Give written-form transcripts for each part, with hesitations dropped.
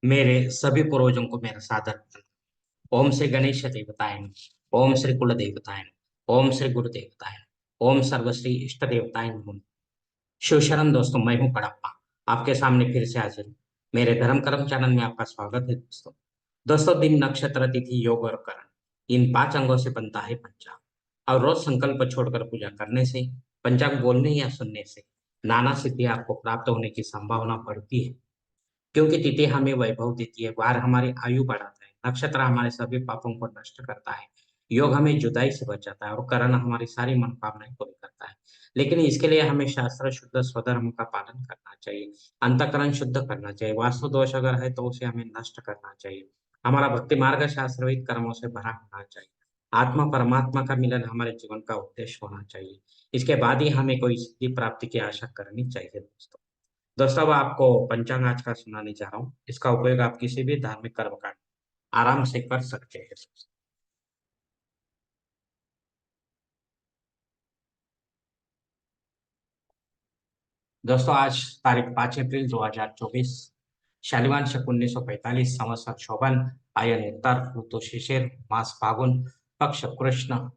मेरे सभी पूर्वजों को मेरा सादर प्रणाम। ओम श्री गणेश देवताय नमः। ओम श्री कुल देवताय नमः। ओम श्री गुरु देवताय नमः। ओम सर्वश्री इष्ट देवताय नमः। शिवशरण दोस्तों, मैं हूं कड़प्पा, आपके सामने फिर से हाजिर हूं। मेरे धर्म कर्म चैनल में आपका स्वागत है दोस्तों। दोस्तों, दिन, नक्षत्र, तिथि, योग और करण, इन 5 अंगों से बनता है पंचांग। और रोज संकल्प छोड़कर पूजा करने से, पंचांग बोलने या सुनने से नाना सिद्धि आपको प्राप्त होने की संभावना बढ़ती है। क्योंकि तिथि हमें वैभव देती है, वार हमारी आयु बढ़ाता है, नक्षत्र हमारे सभी पापों को नष्ट करता है, योग हमें जुदाई से बचाता है और करण हमारी सारी मनोकामनाएं पूरी करता है। लेकिन इसके लिए हमें शास्त्र शुद्ध स्वधर्म का पालन करना चाहिए, अंतःकरण शुद्ध करना चाहिए। वास्तु दोष अगर है तो उसे हमें नष्ट करना चाहिए। हमारा भक्ति मार्ग शास्त्रविद कर्मों से भरा होना चाहिए। आत्मा परमात्मा का मिलन हमारे जीवन का उद्देश्य होना चाहिए। इसके बाद ही हमें कोई सिद्धि प्राप्ति की आशा करनी चाहिए दोस्तों। दोस्तों, अब आपको पंचांग आज का सुनाने जा रहा हूँ। इसका उपयोग आप किसी भी धार्मिक कर्मकांड आराम से कर सकते हैं। दोस्तों, आज तारीख 5 अप्रैल 2024, शालिवान शक 1945, संवत्सर शोभन, आयन उत्तर, ऋतु शिशिर, मास फागुन, पक्ष कृष्ण।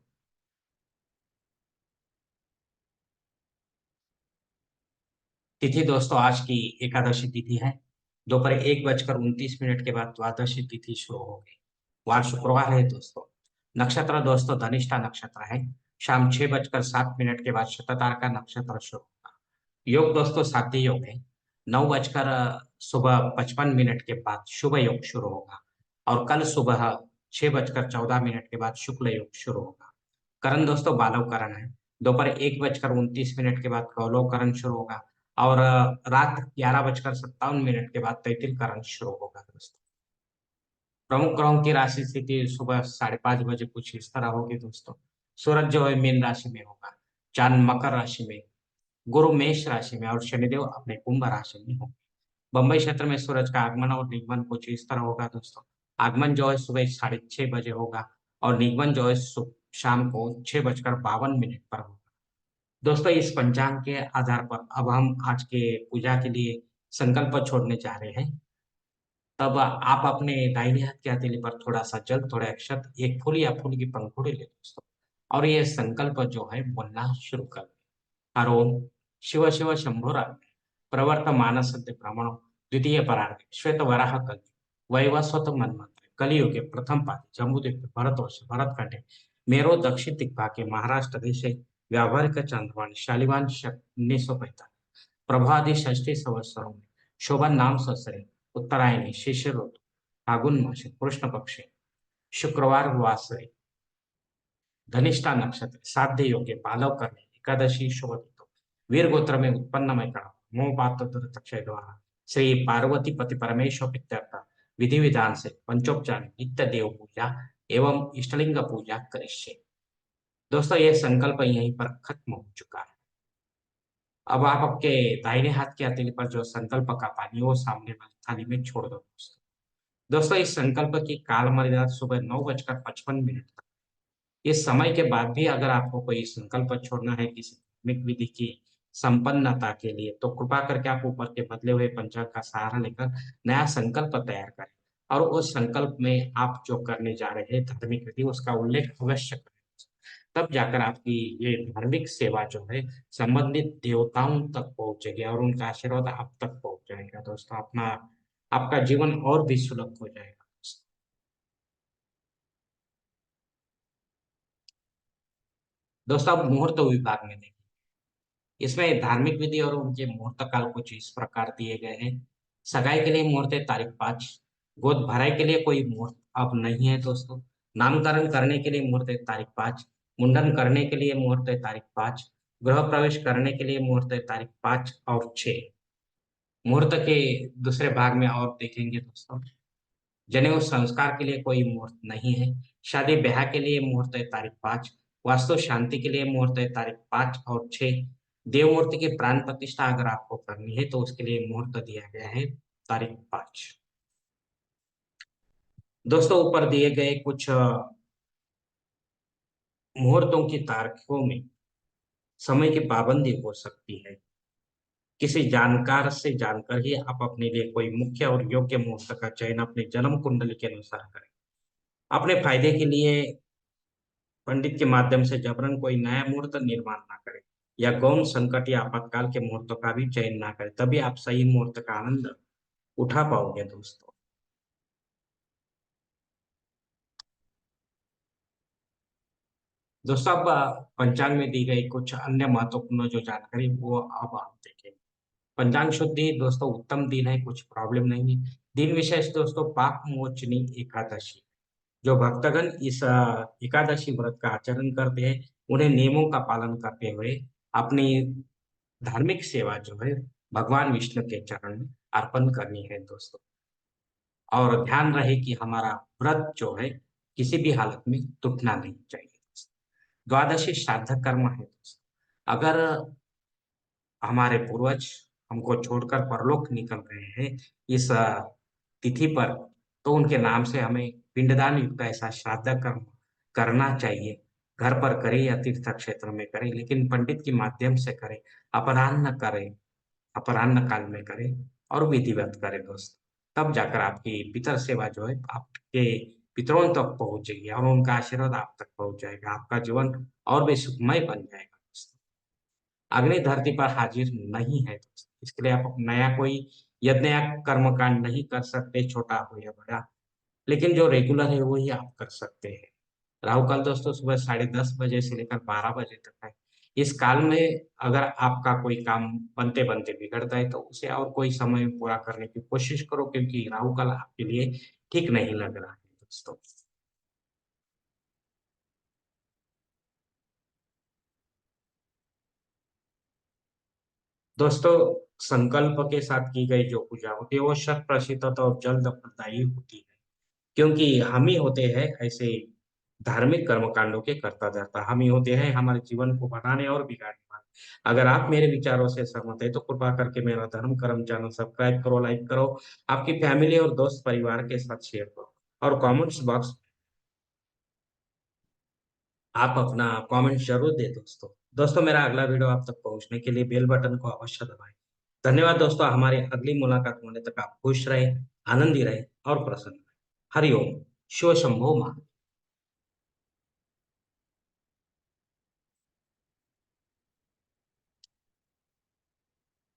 तिथि दोस्तों, आज की एकादशी तिथि है। दोपहर 1 बजकर 29 मिनट के बाद द्वादशी तिथि शुरू होगी। वार शुक्रवार है दोस्तों। नक्षत्र दोस्तों धनिष्ठा नक्षत्र है। शाम 6 बजकर 7 मिनट के बाद शततारका नक्षत्र शुरू होगा। योग दोस्तों साध्य योग है। 9 बजकर सुबह 55 मिनट के बाद शुभ योग शुरू होगा। और कल सुबह 6 बजकर 14 मिनट के बाद शुक्ल योग शुरू होगा। करण दोस्तों बालव करण है। दोपहर 1 बजकर 29 मिनट के बाद गौलव करण शुरू होगा। और रात 11 बजकर 57 मिनट के बाद तैतिल करण शुरू होगा दोस्तों। प्रमुख ग्रहों की राशि स्थिति सुबह 5:30 बजे कुछ इस तरह होगी दोस्तों। सूरज जो है मीन राशि में होगा, चांद मकर राशि में, गुरु मेष राशि में और शनिदेव अपने कुंभ राशि में होंगे। बंबई क्षेत्र में सूरज का आगमन और निगमन कुछ इस तरह होगा दोस्तों। आगमन जो है सुबह 6:30 बजे होगा और निगमन जो है शाम को 6 बजकर 52 मिनट पर होगा। दोस्तों, इस पंचांग के आधार पर अब हम आज के पूजा के लिए संकल्प छोड़ने जा रहे हैं। तब आप अपने दाहिने हाथ की हथेली पर थोड़ा सा जल, थोड़ा अक्षत, एक फूल या फूल की पंखुड़ी ले दोस्तों। और ये संकल्प जो है बोलना शुरू कर दें। हर ओम शिव शिव शंभुरात्मे प्रवर्तमान सद्य ब्रह्मणो द्वितीय परार्धे श्वेत वराह कल्प वैवस्वत मन्वंतरे कलियुगे प्रथम पादे जम्बूद्वीप भरतवर्ष भरतखंडे मेरो दक्षिण दिग्भागे के महाराष्ट्र देशे व्यावहारिक चांद्रवाणी शालिवान शक 1945 प्रभादि षष्ठी संवत्सरों में शोभन नाम संवत्सरे उत्तरायणी शिशिर ऋतु फागुन मासे कृष्ण पक्षे शुक्रवार वासरे धनिष्ठा नक्षत्र साध्य योग्य पालव करने एकादशी शुभ तिथि वीर गोत्र में उत्पन्न मैं करा मोह पात्र तक्षय द्वारा श्री पार्वती पति परमेश्वर पित्यर्थ विधि विधान से पंचोपचार नित्य देव पूजा एवं इष्टलिंग पूजा करिष्ये। दोस्तों, ये संकल्प यहीं पर खत्म हो चुका है। अब आप आपके दाहिने हाथ की हथेली पर जो संकल्प का पानी है, वो सामने वाली थाली में छोड़ दो दोस्तों। दोस्तों, इस संकल्प की काल मर्यादा सुबह 9 बजकर 55 मिनट तक। इस समय के बाद भी अगर आपको कोई संकल्प छोड़ना है किसी धार्मिक विधि की संपन्नता के लिए, तो कृपा करके आप ऊपर के बदले हुए पंचांग का सहारा लेकर नया संकल्प तैयार करें। और उस संकल्प में आप जो करने जा रहे हैं धार्मिक विधि, उसका उल्लेख अवश्य करें। तब जाकर आपकी ये धार्मिक सेवा जो है संबंधित देवताओं तक पहुंचेगी और उनका आशीर्वाद आप तक पहुंच जाएगा दोस्तों। अपना आपका जीवन और भी सुलभ हो जाएगा। दोस्तों, आप मुहूर्त विभाग में देखें, इसमें धार्मिक विधि और उनके मुहूर्त काल कुछ इस प्रकार दिए गए हैं। सगाई के लिए मुहूर्त है तारीख 5। गोद भराई के लिए कोई मुहूर्त अब नहीं है दोस्तों। नामकरण करने के लिए मुहूर्त है तारीख 5। मुंडन करने के लिए मुहूर्त है तारीख 5। गृह प्रवेश करने के लिए मुहूर्त है तारीख 5 और 6। मुहूर्त के दूसरे भाग में और देखेंगे दोस्तों, जनेऊ संस्कार के लिए कोई मुहूर्त नहीं है। शादी ब्याह के लिए मुहूर्त है तारीख 5। वास्तु शांति के लिए मुहूर्त है तारीख 5 और 6। देव मूर्ति की प्राण प्रतिष्ठा अगर आपको करनी है तो उसके लिए मुहूर्त दिया गया है तारीख 5। दोस्तों, ऊपर दिए गए कुछ मुहूर्तों की तारीखों में समय की पाबंदी हो सकती है। किसी जानकार से जानकर ही आप अपने लिए कोई मुख्य और योग्य मुहूर्त का चयन अपने जन्म कुंडली के अनुसार करें। अपने फायदे के लिए पंडित के माध्यम से जबरन कोई नया मुहूर्त निर्माण ना करें, या गौण संकट या आपातकाल के मुहूर्तों का भी चयन ना करें, तभी आप सही मुहूर्त का आनंद उठा पाओगे दोस्तों। दोस्तों अब पंचांग में दी गई कुछ अन्य महत्वपूर्ण जो जानकारी वो अब आप देखें। पंचांग शुद्धि दोस्तों उत्तम दिन है, कुछ प्रॉब्लम नहीं है। दिन विशेष दोस्तों पाप मोचनी एकादशी। जो भक्तगण इस एकादशी व्रत का आचरण करते हैं, उन्हें नियमों का पालन करते हुए अपनी धार्मिक सेवा जो है भगवान विष्णु के चरण में अर्पण करनी है दोस्तों। और ध्यान रहे कि हमारा व्रत जो है किसी भी हालत में टूटना नहीं चाहिए। द्वादशी श्राद्ध कर्म है दोस्तों। अगर हमारे पूर्वज हमको छोड़कर परलोक निकल गए हैं इस तिथि पर, तो उनके नाम से हमें पिंडदान युक्त ऐसा श्राद्ध कर्म करना चाहिए। घर पर करें या तीर्थ क्षेत्र में करें, लेकिन पंडित के माध्यम से करें, अपराह्न करें, अपराह्न काल में करें और विधिवत करें दोस्त। तब जाकर आपकी पितर सेवा जो है आपके पितरों तक पहुंचेगी और उनका आशीर्वाद आप तक पहुंच जाएगा। आपका जीवन और भी सुखमय बन जाएगा दोस्त। अग्नि धरती पर हाजिर नहीं है दोस्त, इसके लिए आप नया कोई यज्ञ या कर्मकांड नहीं कर सकते, छोटा हो या बड़ा। लेकिन जो रेगुलर है वही आप कर सकते हैं। राहु काल दोस्तों सुबह 10:30 बजे से लेकर 12 बजे तक है। इस काल में अगर आपका कोई काम बनते बनते बिगड़ता है, तो उसे और कोई समय में पूरा करने की कोशिश करो, क्योंकि राहु काल आपके लिए ठीक नहीं लग रहा है दोस्तों। दोस्तों संकल्प के साथ की गई जो पूजा होती है वो शत प्रतिशत और जल्द फलदायी होती है, क्योंकि हम ही होते हैं ऐसे धार्मिक कर्मकांडों के करता धरता। हम ही होते हैं हमारे जीवन को बनाने और बिगाड़ने वाले। अगर आप मेरे विचारों से सहमत है तो कृपा करके मेरा धर्म कर्म चैनल सब्सक्राइब करो, लाइक करो, आपकी फैमिली और दोस्त परिवार के साथ शेयर करो, और कमेंट्स बॉक्स आप अपना कमेंट जरूर दे दोस्तों। दोस्तों मेरा अगला वीडियो आप तक पहुंचने के लिए बेल बटन को अवश्य दबाएं। धन्यवाद दोस्तों, हमारी अगली मुलाकात होने तक आप खुश रहे, आनंदी रहे और प्रसन्न रहे। हरिओम। शिव शंभो।